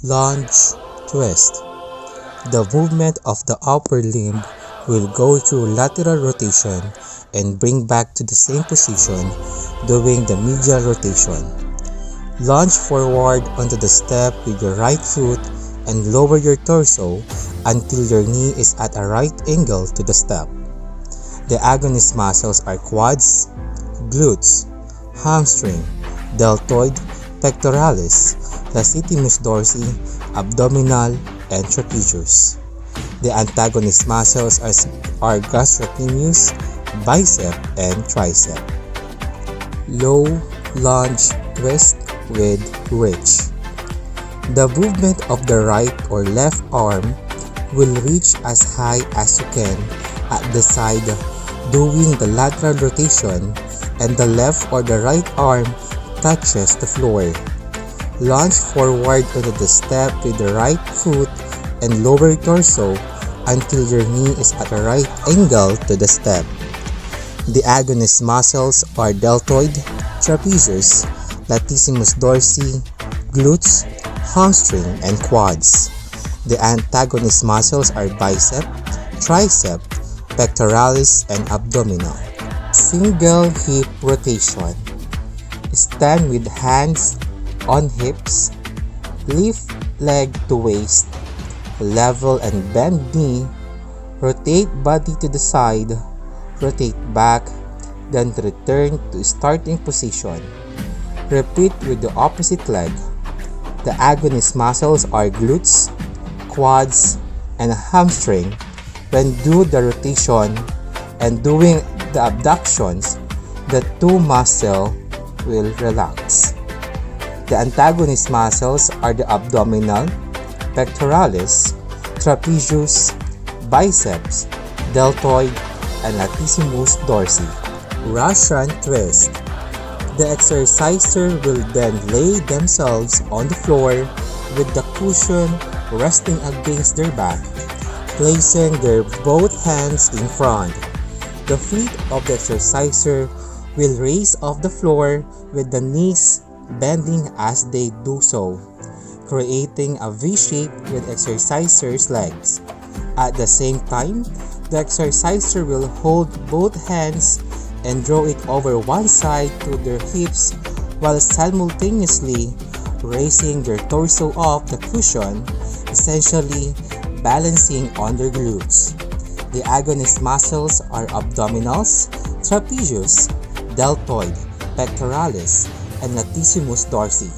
Lunge, twist. The movement of the upper limb will go through lateral rotation and bring back to the same position, doing the medial rotation. Lunge forward onto the step with your right foot and lower your torso until your knee is at a right angle to the step. The agonist muscles are quads, glutes, hamstring, deltoid, pectoralis, latissimus dorsi, abdominal, and trapezius. The antagonist muscles are gastrocnemius, bicep, and tricep. Low lunge twist with reach. The movement of the right or left arm will reach as high as you can at the side, doing the lateral rotation, and the left or the right arm touches the floor. Lunge forward onto the step with the right foot and lower torso until your knee is at a right angle to the step. The agonist muscles are deltoid, trapezius, latissimus dorsi, glutes, hamstring, and quads. The antagonist muscles are bicep, tricep, pectoralis, and abdominal. Single hip rotation. Stand with hands on hips, lift leg to waist, level and bend knee, rotate body to the side, rotate back, then return to starting position. Repeat with the opposite leg. The agonist muscles are glutes, quads, and hamstring. When do the rotation and doing the abductions, the two muscles will relax. The antagonist muscles are the abdominal, pectoralis, trapezius, biceps, deltoid, and latissimus dorsi. Russian twist. The exerciser will then lay themselves on the floor with the cushion resting against their back, placing their both hands in front. The feet of the exerciser will raise off the floor with the knees bending as they do so, creating a V shape with exerciser's legs. At the same time, the exerciser will hold both hands and draw it over one side to their hips while simultaneously raising their torso off the cushion, essentially balancing on their glutes. The agonist muscles are abdominals, trapezius, deltoid, pectoralis, and latissimus dorsi.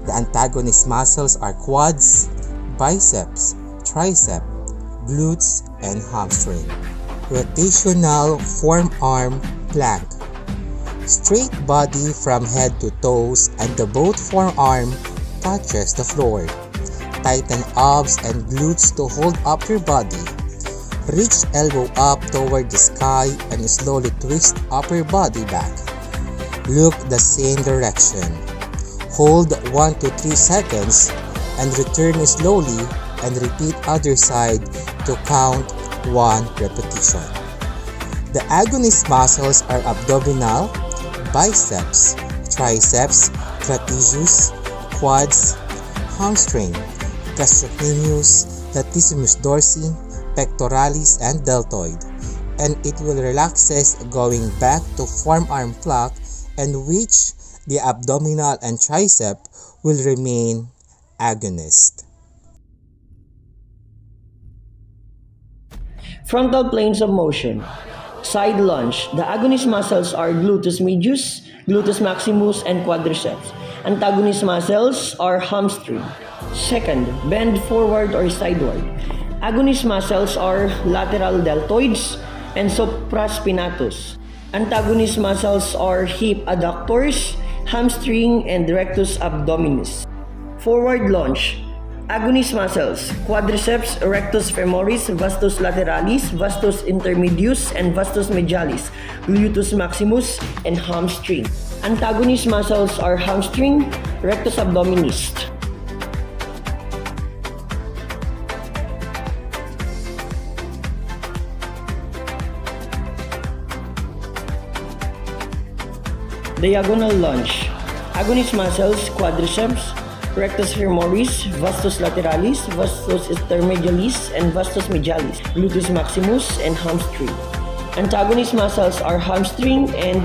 The antagonist muscles are quads, biceps, tricep, glutes, and hamstring. Rotational forearm plank. Straight body from head to toes and the both forearm touches the floor. Tighten abs and glutes to hold up your body. Reach elbow up toward the sky and slowly twist upper body back. Look the same direction. Hold 1 to 3 seconds and return slowly and repeat other side to count 1 repetition. The agonist muscles are abdominal, biceps, triceps, trapezius, quads, hamstring, gastrocnemius, latissimus dorsi, pectoralis, and deltoid, and it will relaxes going back to forearm plank, and which the abdominal and tricep will remain agonist. Frontal planes of motion. Side lunge. The agonist muscles are gluteus medius, gluteus maximus, and quadriceps. Antagonist muscles are hamstring. Second, bend forward or sideward. Agonist muscles are lateral deltoids and supraspinatus. Antagonist muscles are hip adductors, hamstring, and rectus abdominis. Forward lunge. Agonist muscles, quadriceps, rectus femoris, vastus lateralis, vastus intermedius, and vastus medialis, gluteus maximus, and hamstring. Antagonist muscles are hamstring, rectus abdominis. Diagonal lunge. Agonist muscles, quadriceps, rectus femoris, vastus lateralis, vastus intermedialis, and vastus medialis, gluteus maximus, and hamstring. Antagonist muscles are hamstring and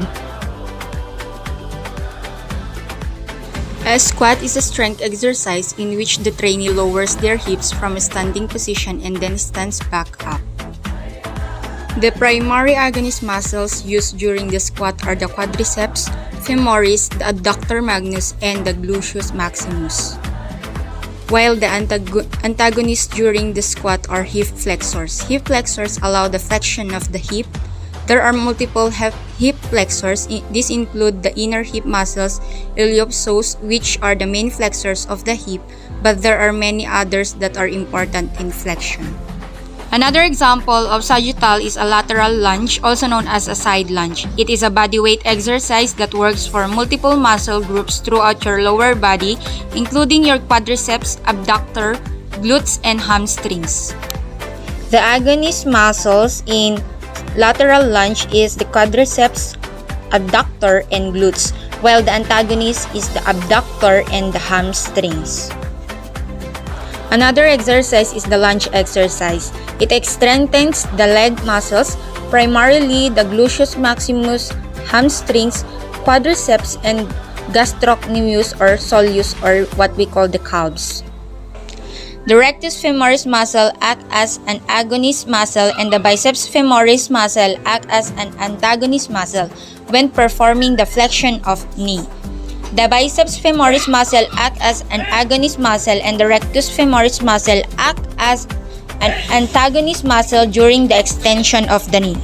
A squat is a strength exercise in which the trainee lowers their hips from a standing position and then stands back up. The primary agonist muscles used during the squat are the quadriceps femoris, the adductor magnus, and the gluteus maximus, while the antagonists during the squat are hip flexors. Hip flexors allow the flexion of the hip. There are multiple hip flexors. These include the inner hip muscles, iliopsoas, which are the main flexors of the hip, but there are many others that are important in flexion. Another example of sagittal is a lateral lunge, also known as a side lunge. It is a bodyweight exercise that works for multiple muscle groups throughout your lower body, including your quadriceps, abductor, glutes, and hamstrings. The agonist muscles in lateral lunge is the quadriceps, adductor, and glutes, while the antagonist is the abductor and the hamstrings. Another exercise is the lunge exercise. It strengthens the leg muscles, primarily the gluteus maximus, hamstrings, quadriceps, and gastrocnemius or soleus, or what we call the calves. The rectus femoris muscle acts as an agonist muscle and the biceps femoris muscle acts as an antagonist muscle when performing the flexion of knee. The biceps femoris muscle acts as an agonist muscle and the rectus femoris muscle acts as an antagonist muscle during the extension of the knee.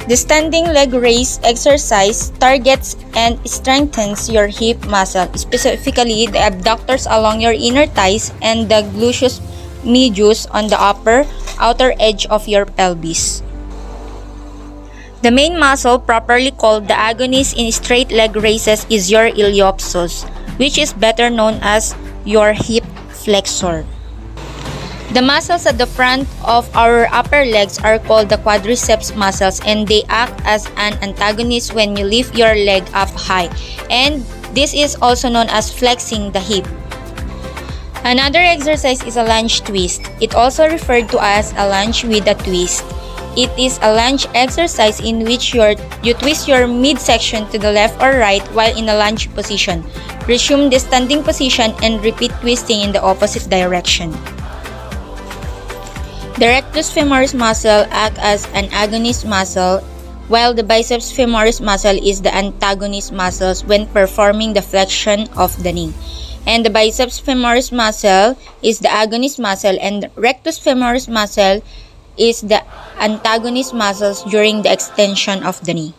The standing leg raise exercise targets and strengthens your hip muscle, specifically the abductors along your inner thighs and the gluteus medius on the outer edge of your pelvis. The main muscle properly called the agonist in straight leg raises is your iliopsoas, which is better known as your hip flexor. The muscles at the front of our upper legs are called the quadriceps muscles, and they act as an antagonist when you lift your leg up high, and this is also known as flexing the hip. Another exercise is a lunge twist. It also referred to as a lunge with a twist. It is a lunge exercise in which you twist your midsection to the left or right while in a lunge position. Resume the standing position and repeat twisting in the opposite direction. The rectus femoris muscle acts as an agonist muscle, while the biceps femoris muscle is the antagonist muscle when performing the flexion of the knee. And the biceps femoris muscle is the agonist muscle and the rectus femoris muscle is the antagonist muscles during the extension of the knee.